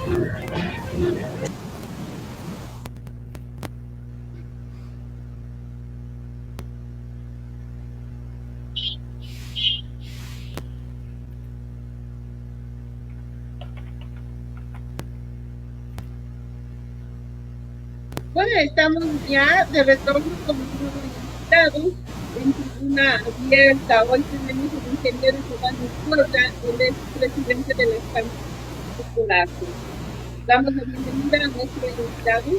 Bueno, estamos ya de retorno con los invitados en tribuna abierta. Hoy tenemos al ingeniero Giovanni Cuerda, él es presidente de la Cámara Popular. Damos la bienvenida a nuestro invitado.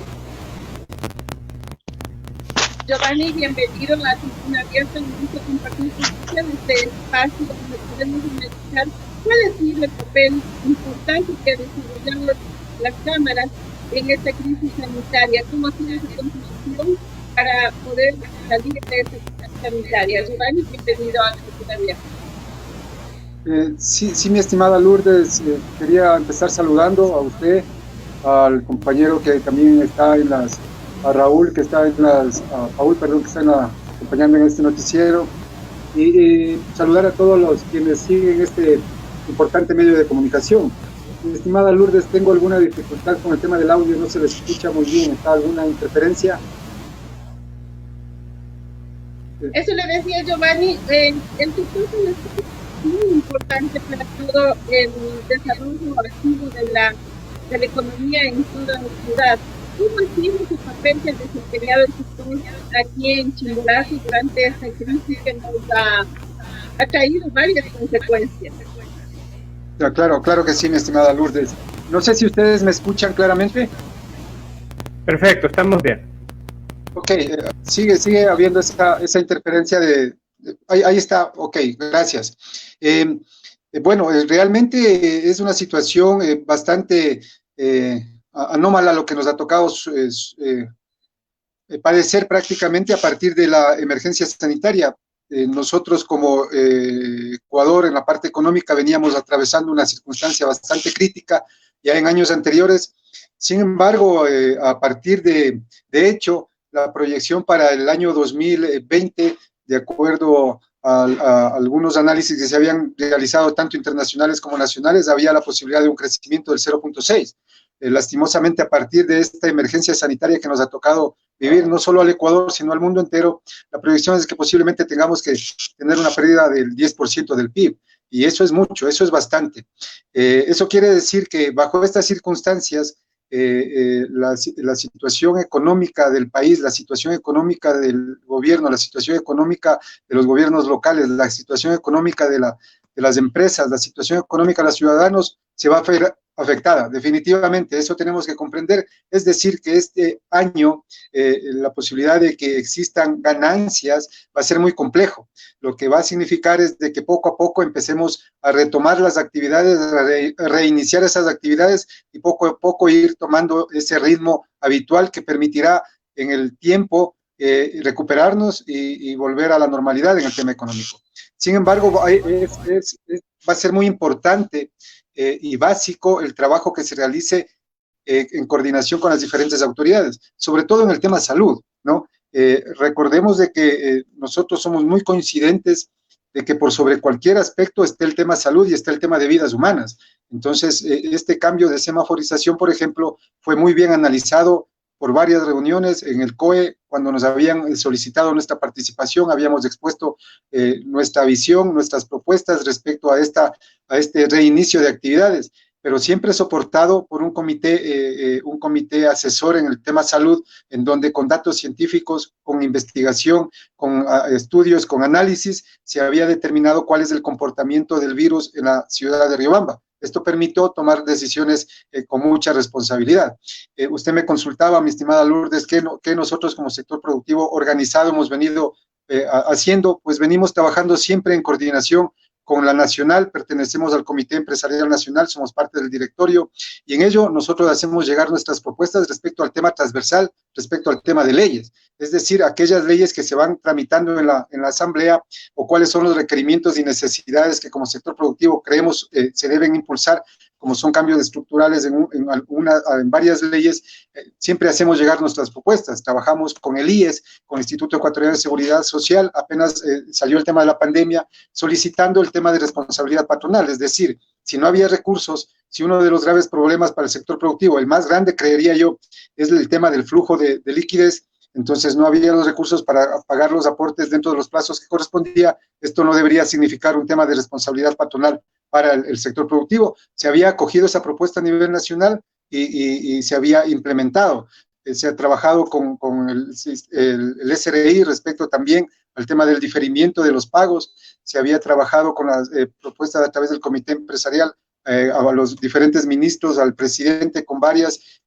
Giovanni, bienvenido a la tribuna abierta. Nos gusta compartir con ustedes este espacio donde podemos analizar cuál ha sido el papel importante que ha desarrollado las cámaras en esta crisis sanitaria. ¿Cómo ha sido su contribución para poder salir de esta crisis sanitaria? Giovanni, bienvenido a la tribuna abierta. Sí, mi estimada Lourdes, quería empezar saludando a usted, al compañero que también está en las, a Raúl que está en las, a Paul, perdón, que está acompañando en este noticiero, y saludar a todos los quienes siguen este importante medio de comunicación. Mi estimada Lourdes, tengo alguna dificultad con el tema del audio, no se le escucha muy bien, ¿está alguna interferencia? Eso le decía Giovanni, el sector es muy importante para todo el desarrollo activo de la economía en toda la ciudad. ¿Cómo ha sido su papel que ha desempeñado el sector aquí en Chimborazo durante esta crisis que nos ha traído varias consecuencias? Claro que sí, mi estimada Lourdes. No sé si ustedes me escuchan claramente. Perfecto, estamos bien. Ok, sigue habiendo esa interferencia ahí está, ok, gracias. Bueno, realmente es una situación bastante anómala lo que nos ha tocado padecer prácticamente a partir de la emergencia sanitaria. Nosotros como Ecuador en la parte económica veníamos atravesando una circunstancia bastante crítica ya en años anteriores. Sin embargo, a partir de hecho, la proyección para el año 2020, de acuerdo a algunos análisis que se habían realizado tanto internacionales como nacionales, había la posibilidad de un crecimiento del 0.6. Lastimosamente, a partir de esta emergencia sanitaria que nos ha tocado vivir, no solo al Ecuador, sino al mundo entero, la proyección es que posiblemente tengamos que tener una pérdida del 10% del PIB. Y eso es mucho, eso es bastante. Eso quiere decir que bajo estas circunstancias, la situación económica del país, la situación económica del gobierno, la situación económica de los gobiernos locales, la situación económica de las empresas, la situación económica de los ciudadanos se va a ver afectada, definitivamente, eso tenemos que comprender, es decir, que este año la posibilidad de que existan ganancias va a ser muy complejo, lo que va a significar es de que poco a poco empecemos a retomar las actividades, a reiniciar esas actividades y poco a poco ir tomando ese ritmo habitual que permitirá en el tiempo recuperarnos y volver a la normalidad en el tema económico. Sin embargo, va a ser muy importante y básico el trabajo que se realice en coordinación con las diferentes autoridades, sobre todo en el tema salud, ¿no? Recordemos de que nosotros somos muy coincidentes de que por sobre cualquier aspecto esté el tema salud y esté el tema de vidas humanas. Entonces, este cambio de semaforización, por ejemplo, fue muy bien analizado por varias reuniones en el COE, cuando nos habían solicitado nuestra participación, habíamos expuesto nuestra visión, nuestras propuestas respecto a este reinicio de actividades, pero siempre soportado por un comité asesor en el tema salud, en donde con datos científicos, con investigación, con estudios, con análisis, se había determinado cuál es el comportamiento del virus en la ciudad de Riobamba. Esto permitió tomar decisiones con mucha responsabilidad. Usted me consultaba, mi estimada Lourdes, que nosotros como sector productivo organizado hemos venido haciendo, pues venimos trabajando siempre en coordinación con la nacional, pertenecemos al Comité Empresarial Nacional, somos parte del directorio, y en ello nosotros hacemos llegar nuestras propuestas respecto al tema transversal, respecto al tema de leyes, es decir, aquellas leyes que se van tramitando en la asamblea, o cuáles son los requerimientos y necesidades que como sector productivo creemos se deben impulsar, como son cambios estructurales en varias leyes, siempre hacemos llegar nuestras propuestas. Trabajamos con el IES, con el Instituto Ecuatoriano de Seguridad Social, apenas salió el tema de la pandemia, solicitando el tema de responsabilidad patronal, es decir, si no había recursos, si uno de los graves problemas para el sector productivo, el más grande, creería yo, es el tema del flujo de liquidez, entonces no había los recursos para pagar los aportes dentro de los plazos que correspondía, esto no debería significar un tema de responsabilidad patronal para el sector productivo. Se había acogido esa propuesta a nivel nacional y se había implementado. Se ha trabajado con el SRI respecto también al tema del diferimiento de los pagos, se había trabajado con las propuestas a través del comité empresarial, a los diferentes ministros, al presidente, con varios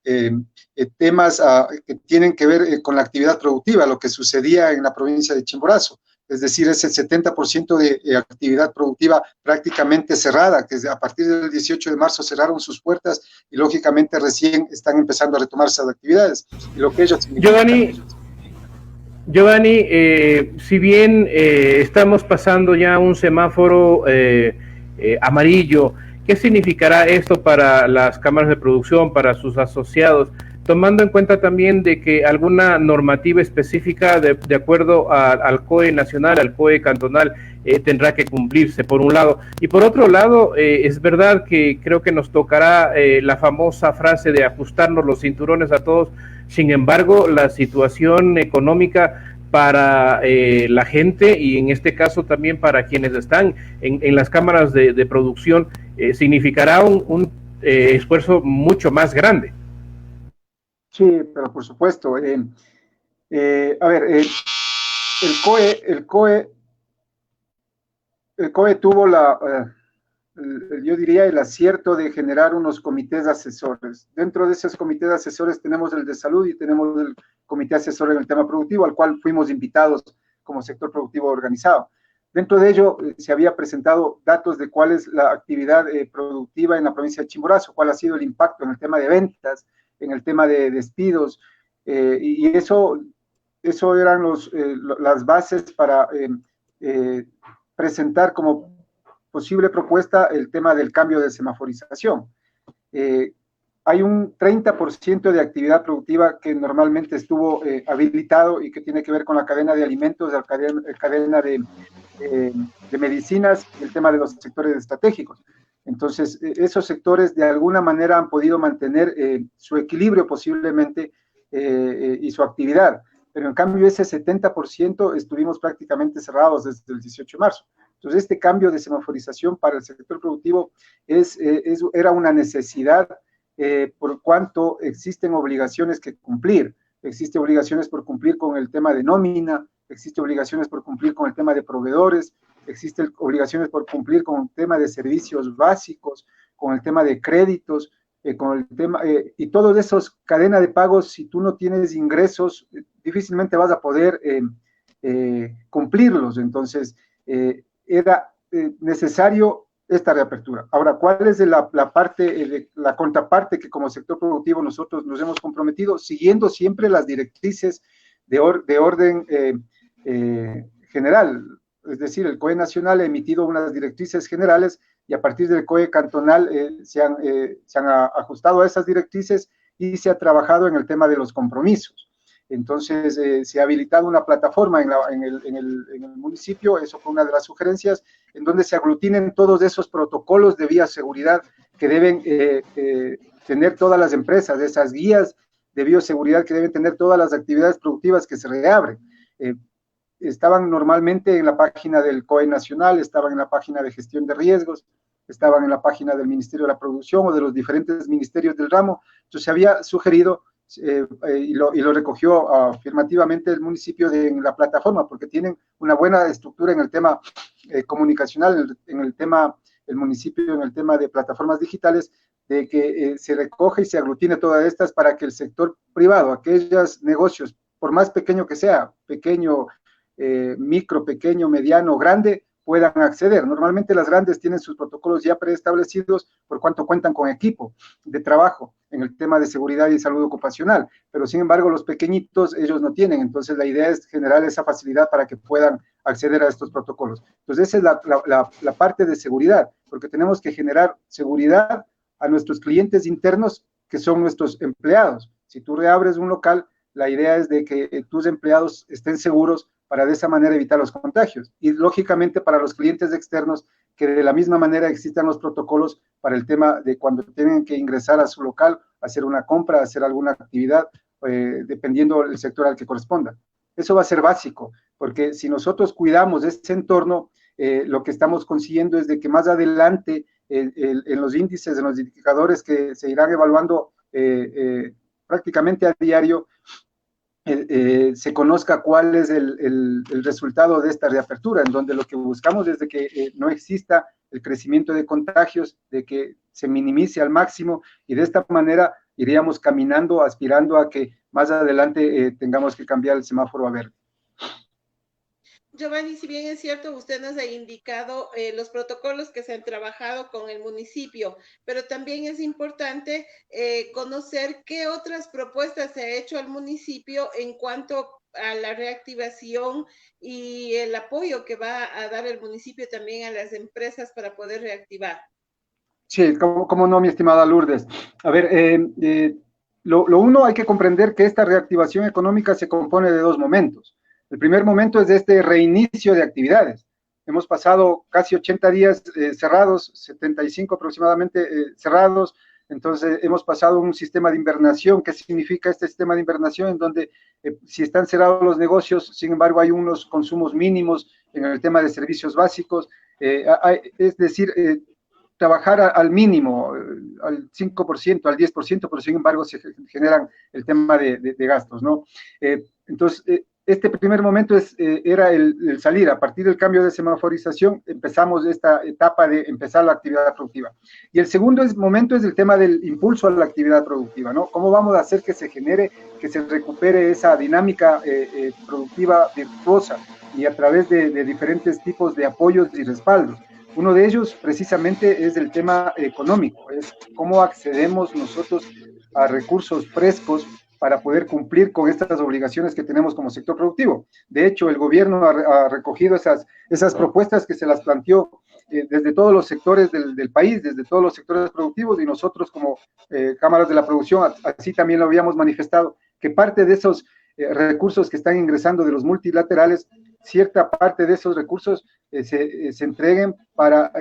temas que tienen que ver con la actividad productiva, lo que sucedía en la provincia de Chimborazo, es decir, ese 70% de actividad productiva prácticamente cerrada, que a partir del 18 de marzo cerraron sus puertas y lógicamente recién están empezando a retomar esas actividades. Y lo que ellos Giovanni, si bien estamos pasando ya un semáforo amarillo, ¿qué significará esto para las cámaras de producción, para sus asociados? Tomando en cuenta también de que alguna normativa específica de acuerdo al COE nacional, al COE cantonal, tendrá que cumplirse, por un lado. Y por otro lado, es verdad que creo que nos tocará la famosa frase de ajustarnos los cinturones a todos. Sin embargo, la situación económica para la gente, y en este caso también para quienes están en las cámaras de producción, significará un esfuerzo mucho más grande. Sí, pero por supuesto. A ver, el COE tuvo yo diría, el acierto de generar unos comités asesores. Dentro de esos comités asesores tenemos el de salud y tenemos el comité asesor en el tema productivo, al cual fuimos invitados como sector productivo organizado. Dentro de ello se había presentado datos de cuál es la actividad productiva en la provincia de Chimborazo, cuál ha sido el impacto en el tema de ventas, en el tema de despidos, y eso eran las bases para presentar como posible propuesta el tema del cambio de semaforización. Hay un 30% de actividad productiva que normalmente estuvo habilitado y que tiene que ver con la cadena de alimentos, la cadena de medicinas, el tema de los sectores estratégicos. Entonces, esos sectores de alguna manera han podido mantener su equilibrio posiblemente y su actividad, pero en cambio ese 70% estuvimos prácticamente cerrados desde el 18 de marzo. Entonces, este cambio de semaforización para el sector productivo era una necesidad por cuanto existen obligaciones que cumplir. Existen obligaciones por cumplir con el tema de nómina, existen obligaciones por cumplir con el tema de proveedores, existen obligaciones por cumplir con el tema de servicios básicos, con el tema de créditos, con el tema, y todos esos cadenas de pagos, si tú no tienes ingresos, difícilmente vas a poder cumplirlos. Entonces, era necesario esta reapertura. Ahora, ¿cuál es la contraparte que como sector productivo nosotros nos hemos comprometido? Siguiendo siempre las directrices de orden general. Es decir, el COE nacional ha emitido unas directrices generales y a partir del COE cantonal se han ajustado a esas directrices y se ha trabajado en el tema de los compromisos. Entonces, se ha habilitado una plataforma en el municipio, eso fue una de las sugerencias, en donde se aglutinen todos esos protocolos de bioseguridad que deben tener todas las empresas, esas guías de bioseguridad que deben tener todas las actividades productivas que se reabren. Estaban normalmente en la página del COE nacional, estaban en la página de gestión de riesgos, estaban en la página del Ministerio de la Producción o de los diferentes ministerios del ramo. Entonces, se había sugerido y lo recogió afirmativamente el municipio en la plataforma, porque tienen una buena estructura en el tema comunicacional, en el tema, el municipio en el tema de plataformas digitales, de que se recoge y se aglutine todas estas para que el sector privado, aquellos negocios, por más pequeño que sea, pequeño, micro, pequeño, mediano, grande, puedan acceder. Normalmente las grandes tienen sus protocolos ya preestablecidos por cuanto cuentan con equipo de trabajo en el tema de seguridad y salud ocupacional, pero sin embargo los pequeñitos ellos no tienen, entonces la idea es generar esa facilidad para que puedan acceder a estos protocolos. Entonces esa es la parte de seguridad, porque tenemos que generar seguridad a nuestros clientes internos que son nuestros empleados. Si tú reabres un local, la idea es de que tus empleados estén seguros para de esa manera evitar los contagios. Y lógicamente para los clientes externos que de la misma manera existan los protocolos para el tema de cuando tienen que ingresar a su local, hacer una compra, hacer alguna actividad, dependiendo del sector al que corresponda. Eso va a ser básico, porque si nosotros cuidamos de ese entorno, lo que estamos consiguiendo es de que más adelante en los índices, en los indicadores que se irán evaluando prácticamente a diario, se conozca cuál es el resultado de esta reapertura, en donde lo que buscamos es de que no exista el crecimiento de contagios, de que se minimice al máximo, y de esta manera iríamos caminando, aspirando a que más adelante tengamos que cambiar el semáforo a verde. Giovanni, si bien es cierto, usted nos ha indicado los protocolos que se han trabajado con el municipio, pero también es importante conocer qué otras propuestas se ha hecho al municipio en cuanto a la reactivación y el apoyo que va a dar el municipio también a las empresas para poder reactivar. Sí, cómo no, mi estimada Lourdes. A ver, lo uno, hay que comprender que esta reactivación económica se compone de dos momentos. El primer momento es de este reinicio de actividades. Hemos pasado casi 80 días cerrados, 75 aproximadamente cerrados, entonces hemos pasado un sistema de invernación. ¿Qué significa este sistema de invernación? En donde si están cerrados los negocios, sin embargo hay unos consumos mínimos en el tema de servicios básicos, es decir, trabajar al mínimo, al 5%, al 10%, pero sin embargo se generan el tema de gastos, ¿no? Entonces, este primer momento era el salir. A partir del cambio de semaforización, empezamos esta etapa de empezar la actividad productiva. Y el segundo momento es el tema del impulso a la actividad productiva, ¿no? ¿Cómo vamos a hacer que se genere, que se recupere esa dinámica productiva virtuosa y a través de diferentes tipos de apoyos y respaldos? Uno de ellos, precisamente, es el tema económico, es cómo accedemos nosotros a recursos frescos para poder cumplir con estas obligaciones que tenemos como sector productivo. De hecho, el gobierno ha recogido esas propuestas que se las planteó desde todos los sectores del país, desde todos los sectores productivos, y nosotros como cámaras de la producción, así también lo habíamos manifestado, que parte de esos recursos que están ingresando de los multilaterales, cierta parte de esos recursos se entreguen para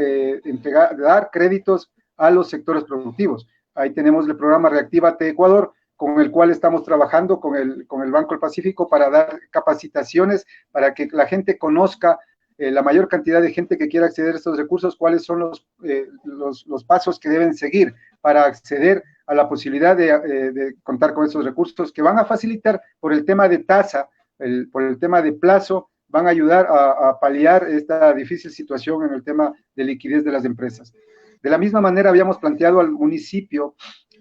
dar créditos a los sectores productivos. Ahí tenemos el programa Reactívate Ecuador, con el cual estamos trabajando con el Banco del Pacífico para dar capacitaciones, para que la gente conozca, la mayor cantidad de gente que quiera acceder a estos recursos, cuáles son los pasos que deben seguir para acceder a la posibilidad de contar con esos recursos, que van a facilitar por el tema de tasa, por el tema de plazo, van a ayudar a paliar esta difícil situación en el tema de liquidez de las empresas. De la misma manera, habíamos planteado al municipio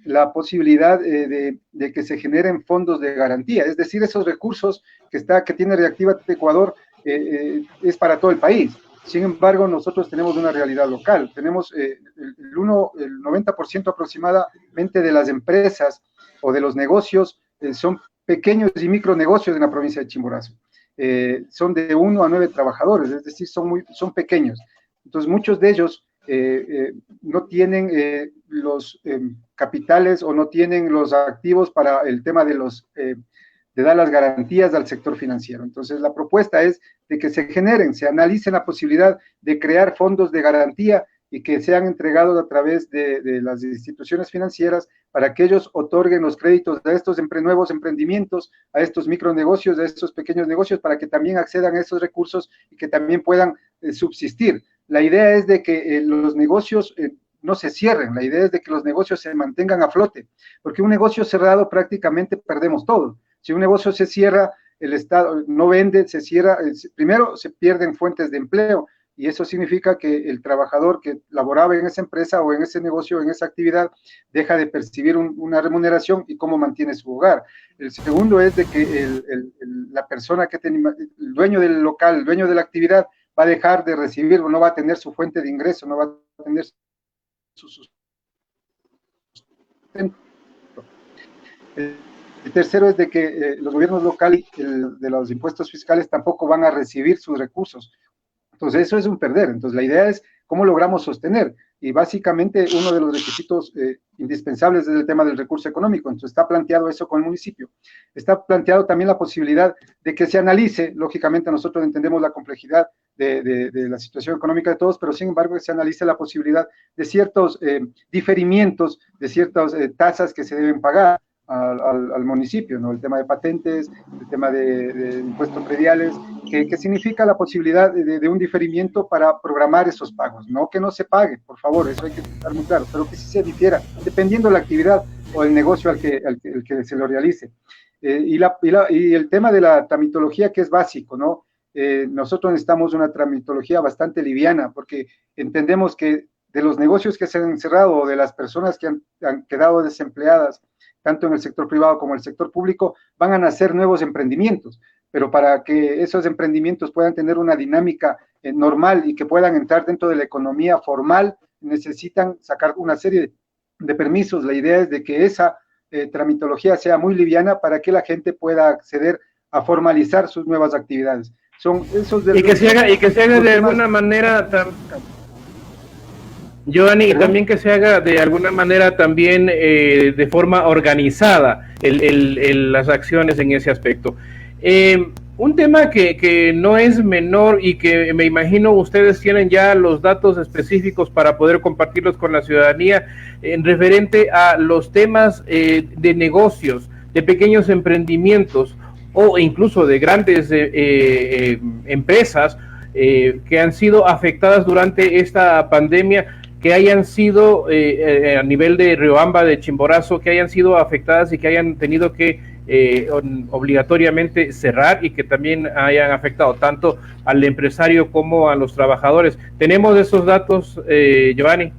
la posibilidad de que se generen fondos de garantía, es decir, esos recursos que tiene Reactívate Ecuador es para todo el país. Sin embargo, nosotros tenemos una realidad local, tenemos el 90% aproximadamente de las empresas o de los negocios son pequeños y micronegocios en la provincia de Chimborazo. Son de 1 a 9 trabajadores, es decir, son pequeños. Entonces, muchos de ellos no tienen los capitales o no tienen los activos para el tema de dar las garantías al sector financiero. Entonces, la propuesta es de que se analicen la posibilidad de crear fondos de garantía y que sean entregados a través de las instituciones financieras para que ellos otorguen los créditos de estos nuevos emprendimientos, a estos micronegocios, a estos pequeños negocios, para que también accedan a esos recursos y que también puedan subsistir. La idea es de que los negocios no se cierren, la idea es de que los negocios se mantengan a flote, porque un negocio cerrado prácticamente perdemos todo. Si un negocio se cierra, el Estado no vende, se cierra, primero se pierden fuentes de empleo, y eso significa que el trabajador que laboraba en esa empresa o en ese negocio, en esa actividad, deja de percibir una remuneración y cómo mantiene su hogar. El segundo es de que la persona el dueño del local, el dueño de la actividad, va a dejar de recibir, no va a tener su fuente de ingreso, no va a tener su sustento. El tercero es de que los gobiernos locales de los impuestos fiscales tampoco van a recibir sus recursos. Entonces, eso es un perder. Entonces, la idea es cómo logramos sostener. Y básicamente, uno de los requisitos indispensables es el tema del recurso económico. Entonces, está planteado eso con el municipio. Está planteado también la posibilidad de que se analice, lógicamente nosotros entendemos la complejidad de la situación económica de todos, pero sin embargo se analiza la posibilidad de ciertos diferimientos, de ciertas tasas que se deben pagar al municipio, ¿no? El tema de patentes, el tema de impuestos prediales, que significa la posibilidad de un diferimiento para programar esos pagos, no que no se pague, por favor, eso hay que estar muy claro, pero que sí se difiera, dependiendo de la actividad o el negocio al que se lo realice. Y el tema de la tramitología, que es básico, ¿no? Nosotros necesitamos una tramitología bastante liviana, porque entendemos que de los negocios que se han cerrado o de las personas que han quedado desempleadas, tanto en el sector privado como en el sector público, van a nacer nuevos emprendimientos, pero para que esos emprendimientos puedan tener una dinámica normal y que puedan entrar dentro de la economía formal, necesitan sacar una serie de permisos. La idea es de que esa tramitología sea muy liviana para que la gente pueda acceder a formalizar sus nuevas actividades. Son esos y que se haga de alguna manera, Giovanni, y también que se haga de alguna manera también de forma organizada las acciones en ese aspecto. Un tema que no es menor y que me imagino ustedes tienen ya los datos específicos para poder compartirlos con la ciudadanía en referente a los temas de negocios, de pequeños emprendimientos o incluso de grandes empresas que han sido afectadas durante esta pandemia, que hayan sido a nivel de Riobamba, de Chimborazo, que hayan sido afectadas y que hayan tenido que obligatoriamente cerrar y que también hayan afectado tanto al empresario como a los trabajadores. ¿Tenemos esos datos, Giovanni?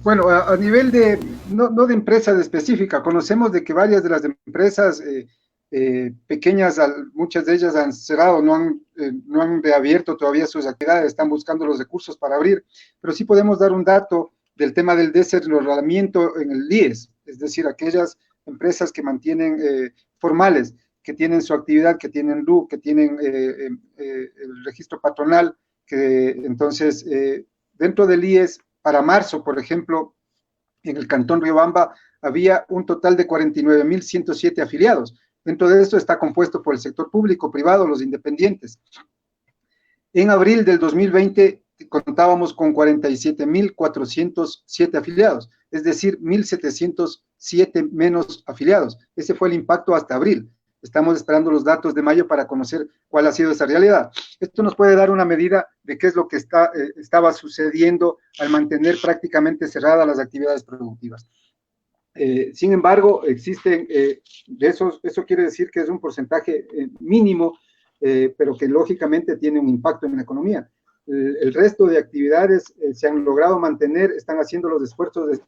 Bueno, a nivel de, no de empresas específicas, conocemos de que varias de las empresas pequeñas, muchas de ellas han cerrado, no han reabierto todavía sus actividades, están buscando los recursos para abrir, pero sí podemos dar un dato del tema del desenrolamiento en el IES, es decir, aquellas empresas que mantienen formales, que tienen su actividad, que tienen RU, que tienen el registro patronal, que entonces dentro del IES, para marzo, por ejemplo, en el Cantón Riobamba había un total de 49.107 afiliados. Dentro de esto está compuesto por el sector público, privado, los independientes. En abril del 2020 contábamos con 47.407 afiliados, es decir, 1.707 menos afiliados. Ese fue el impacto hasta abril. Estamos esperando los datos de mayo para conocer cuál ha sido esa realidad. Esto nos puede dar una medida de qué es lo que estaba sucediendo al mantener prácticamente cerradas las actividades productivas. Sin embargo, existen, eso quiere decir que es un porcentaje mínimo, pero que lógicamente tiene un impacto en la economía. El resto de actividades se han logrado mantener, están haciendo los esfuerzos,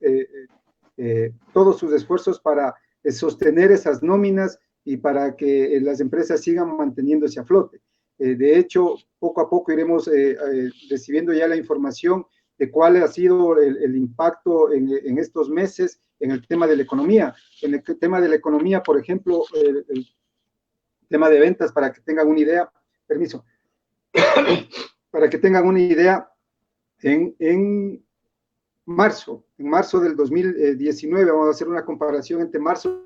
todos sus esfuerzos para sostener esas nóminas y para que las empresas sigan manteniéndose a flote. De hecho, poco a poco iremos recibiendo ya la información de cuál ha sido el impacto en estos meses en el tema de la economía. En el tema de la economía, por ejemplo, el tema de ventas, para que tengan una idea, permiso, para que tengan una idea, en marzo del 2019, vamos a hacer una comparación entre marzo,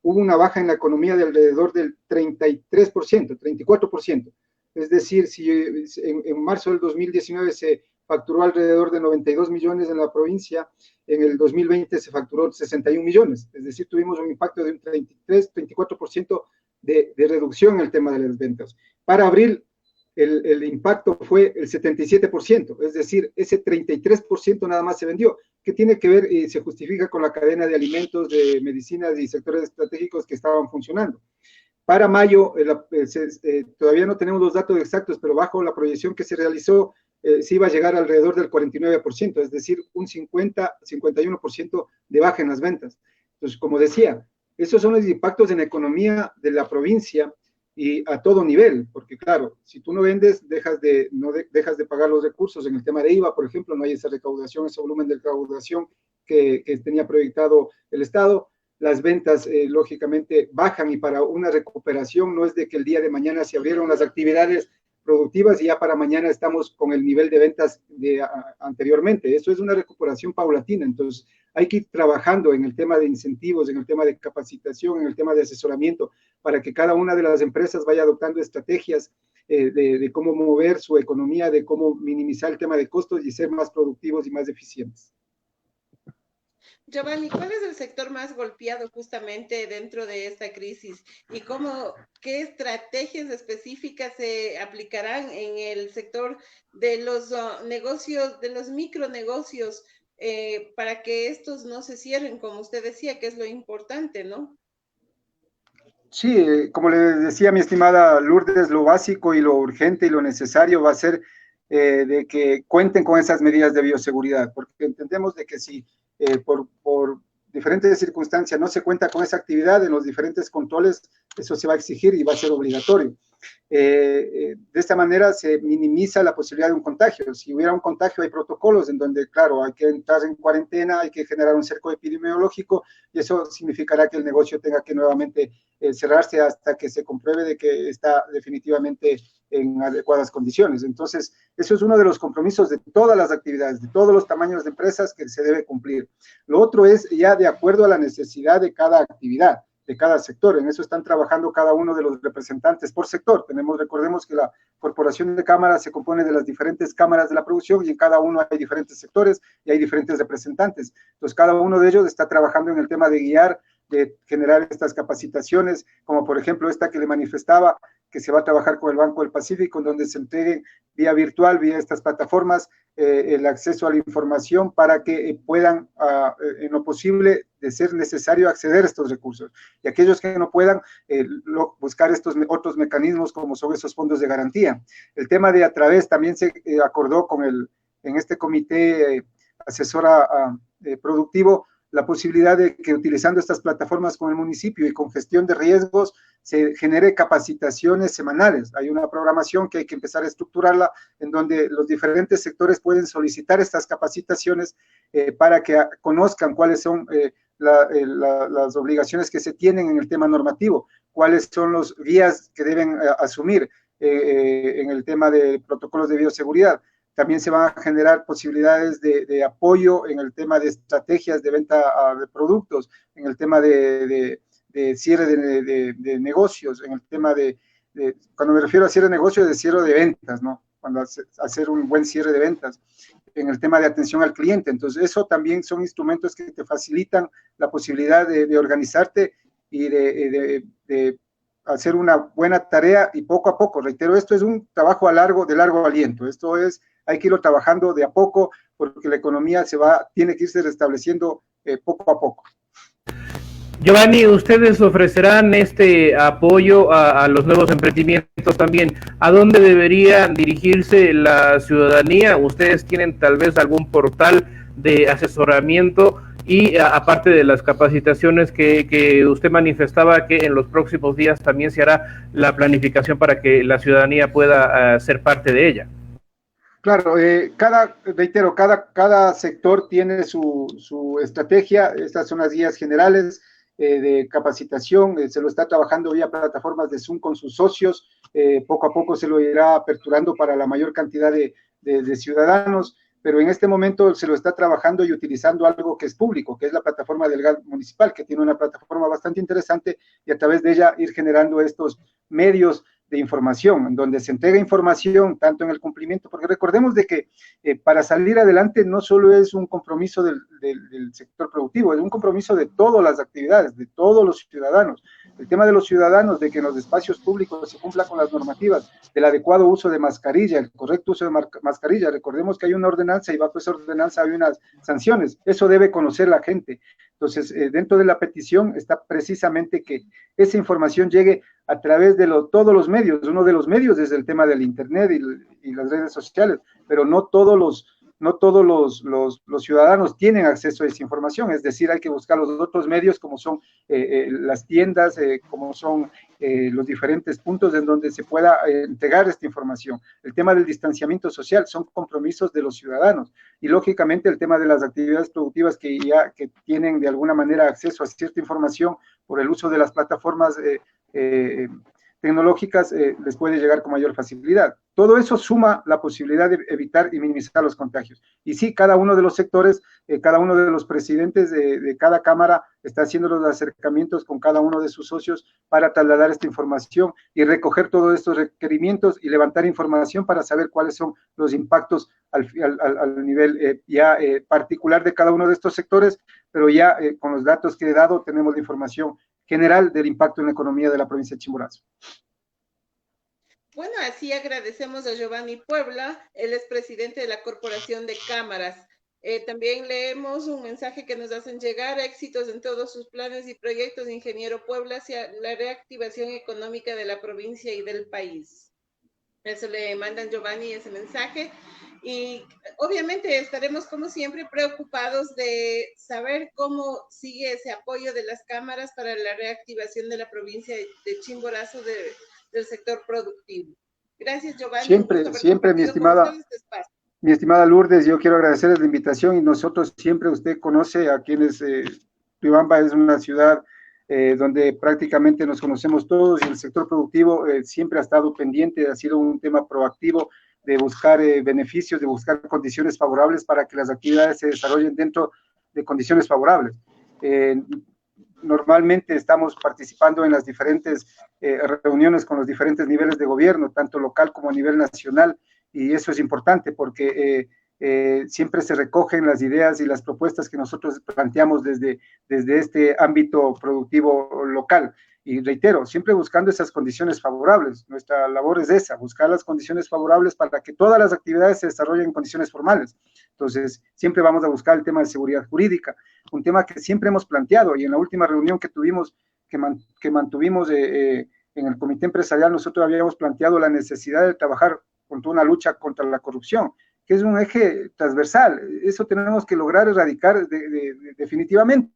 hubo una baja en la economía de alrededor del 33%, 34%. Es decir, si en marzo del 2019 se facturó alrededor de 92 millones en la provincia, en el 2020 se facturó 61 millones. Es decir, tuvimos un impacto de un 34% de reducción en el tema de las ventas. Para abril, el impacto fue el 77%, es decir, ese 33% nada más se vendió, que tiene que ver y se justifica con la cadena de alimentos, de medicinas y sectores estratégicos que estaban funcionando. Para mayo, todavía no tenemos los datos exactos, pero bajo la proyección que se realizó, se iba a llegar alrededor del 49%, es decir, un 50-51% de baja en las ventas. Entonces, como decía, esos son los impactos en la economía de la provincia y a todo nivel, porque claro, si tú no vendes, dejas de pagar los recursos. En el tema de IVA, por ejemplo, no hay esa recaudación, ese volumen de recaudación que tenía proyectado el Estado. Las ventas, lógicamente, bajan, y para una recuperación no es de que el día de mañana se abrieron las actividades, productivas y ya para mañana estamos con el nivel de ventas de anteriormente. Eso es una recuperación paulatina, entonces hay que ir trabajando en el tema de incentivos, en el tema de capacitación, en el tema de asesoramiento, para que cada una de las empresas vaya adoptando estrategias de cómo mover su economía, de cómo minimizar el tema de costos y ser más productivos y más eficientes. Giovanni, ¿cuál es el sector más golpeado justamente dentro de esta crisis? ¿Y qué estrategias específicas se aplicarán en el sector de los negocios, de los micronegocios, para que estos no se cierren, como usted decía, que es lo importante, ¿no? Sí, como le decía mi estimada Lourdes, lo básico y lo urgente y lo necesario va a ser de que cuenten con esas medidas de bioseguridad, porque entendemos de que si por diferentes circunstancias no se cuenta con esa actividad en los diferentes controles, eso se va a exigir y va a ser obligatorio. De esta manera se minimiza la posibilidad de un contagio. Si hubiera un contagio, hay protocolos en donde, claro, hay que entrar en cuarentena, hay que generar un cerco epidemiológico y eso significará que el negocio tenga que nuevamente cerrarse hasta que se compruebe de que está definitivamente en adecuadas condiciones. Entonces, eso es uno de los compromisos de todas las actividades, de todos los tamaños de empresas que se debe cumplir. Lo otro es ya de acuerdo a la necesidad de cada actividad, de cada sector. En eso están trabajando cada uno de los representantes por sector. Recordemos que la corporación de cámaras se compone de las diferentes cámaras de la producción y en cada uno hay diferentes sectores y hay diferentes representantes. Entonces, cada uno de ellos está trabajando en el tema de guiar, de generar estas capacitaciones, como por ejemplo esta que le manifestaba, que se va a trabajar con el Banco del Pacífico, en donde se entreguen vía virtual, vía estas plataformas, el acceso a la información para que puedan, en lo posible, de ser necesario, acceder a estos recursos. Y aquellos que no puedan, buscar estos otros mecanismos como son esos fondos de garantía. El tema de a través también se acordó en este comité asesora productivo, la posibilidad de que utilizando estas plataformas con el municipio y con gestión de riesgos se genere capacitaciones semanales. Hay una programación que hay que empezar a estructurarla en donde los diferentes sectores pueden solicitar estas capacitaciones para que conozcan cuáles son las obligaciones que se tienen en el tema normativo, cuáles son los guías que deben asumir en el tema de protocolos de bioseguridad. También se van a generar posibilidades de apoyo en el tema de estrategias de venta de productos, en el tema de cierre de negocios, en el tema cuando me refiero a cierre de negocios, de cierre de ventas, ¿no? Cuando hacer un buen cierre de ventas, en el tema de atención al cliente. Entonces, eso también son instrumentos que te facilitan la posibilidad de organizarte y de hacer una buena tarea y poco a poco. Reitero, esto es un trabajo de largo aliento. Esto hay que irlo trabajando de a poco porque la economía tiene que irse restableciendo poco a poco. Giovanni, ustedes ofrecerán este apoyo a los nuevos emprendimientos también. ¿A dónde debería dirigirse la ciudadanía? ¿Ustedes tienen tal vez algún portal de asesoramiento? Y aparte de las capacitaciones que usted manifestaba, que en los próximos días también se hará la planificación para que la ciudadanía pueda ser parte de ella. Claro, cada sector tiene su estrategia. Estas son las guías generales de capacitación. Se lo está trabajando vía plataformas de Zoom con sus socios. Poco a poco se lo irá aperturando para la mayor cantidad de ciudadanos, pero en este momento se lo está trabajando y utilizando algo que es público, que es la plataforma del GAL municipal, que tiene una plataforma bastante interesante y a través de ella ir generando estos medios de información, en donde se entrega información tanto en el cumplimiento, porque recordemos de que para salir adelante no solo es un compromiso del sector productivo, es un compromiso de todas las actividades, de todos los ciudadanos. El tema de los ciudadanos, de que en los espacios públicos se cumpla con las normativas, del adecuado uso de mascarilla, el correcto uso de mascarilla. Recordemos que hay una ordenanza y bajo esa ordenanza hay unas sanciones. Eso debe conocer la gente. Entonces, dentro de la petición está precisamente que esa información llegue a través de todos los medios. Uno de los medios es el tema del Internet y las redes sociales, pero no todos los ciudadanos tienen acceso a esa información, es decir, hay que buscar los otros medios como son las tiendas, como son los diferentes puntos en donde se pueda entregar esta información. El tema del distanciamiento social son compromisos de los ciudadanos y lógicamente el tema de las actividades productivas que tienen de alguna manera acceso a cierta información por el uso de las plataformas tecnológicas les puede llegar con mayor facilidad. todo eso suma la posibilidad de evitar y minimizar los contagios. Y sí, cada uno de los sectores, cada uno de los presidentes de cada cámara está haciendo los acercamientos con cada uno de sus socios para trasladar esta información y recoger todos estos requerimientos y levantar información para saber cuáles son los impactos al nivel particular de cada uno de estos sectores, pero ya con los datos que he dado tenemos la información general del impacto en la economía de la provincia de Chimborazo. Bueno, así agradecemos a Giovanni Puebla, él es presidente de la Corporación de Cámaras. También leemos un mensaje que nos hacen llegar: éxitos en todos sus planes y proyectos, ingeniero Puebla, hacia la reactivación económica de la provincia y del país. Eso le mandan Giovanni, ese mensaje. Y obviamente estaremos, como siempre, preocupados de saber cómo sigue ese apoyo de las cámaras para la reactivación de la provincia de Chimborazo del sector productivo. Gracias, Giovanni. Siempre, mi estimada Lourdes, yo quiero agradecerles la invitación y nosotros siempre, usted conoce a quienes, Riobamba es una ciudad donde prácticamente nos conocemos todos y el sector productivo siempre ha estado pendiente, ha sido un tema proactivo de buscar beneficios, de buscar condiciones favorables para que las actividades se desarrollen dentro de condiciones favorables. Normalmente estamos participando en las diferentes reuniones con los diferentes niveles de gobierno, tanto local como a nivel nacional, y eso es importante porque siempre se recogen las ideas y las propuestas que nosotros planteamos desde este ámbito productivo local. Y reitero, siempre buscando esas condiciones favorables. Nuestra labor es esa, buscar las condiciones favorables para que todas las actividades se desarrollen en condiciones formales. Entonces, siempre vamos a buscar el tema de seguridad jurídica, un tema que siempre hemos planteado, y en la última reunión que tuvimos, que mantuvimos en el comité empresarial, nosotros habíamos planteado la necesidad de trabajar contra una lucha contra la corrupción, que es un eje transversal. Eso tenemos que lograr erradicar definitivamente.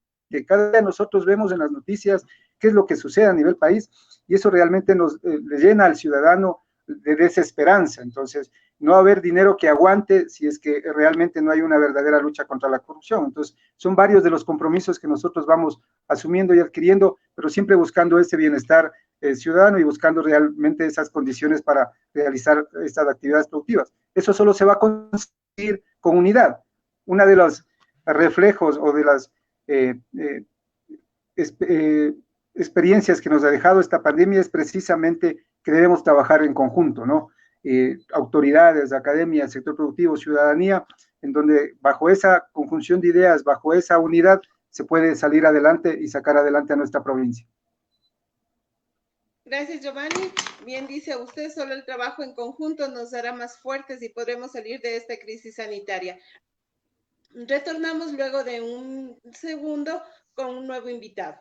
Cada día nosotros vemos en las noticias qué es lo que sucede a nivel país, y eso realmente le llena al ciudadano de desesperanza. Entonces, no va a haber dinero que aguante si es que realmente no hay una verdadera lucha contra la corrupción. Entonces, son varios de los compromisos que nosotros vamos asumiendo y adquiriendo, pero siempre buscando ese bienestar ciudadano y buscando realmente esas condiciones para realizar estas actividades productivas. Eso solo se va a conseguir con unidad. Una de los reflejos o de las experiencias que nos ha dejado esta pandemia es precisamente que debemos trabajar en conjunto, ¿no? Autoridades, academia, sector productivo, ciudadanía, en donde bajo esa conjunción de ideas, bajo esa unidad, se puede salir adelante y sacar adelante a nuestra provincia. Gracias, Giovanni. Bien dice usted, solo el trabajo en conjunto nos hará más fuertes y podremos salir de esta crisis sanitaria. Retornamos luego de un segundo con un nuevo invitado.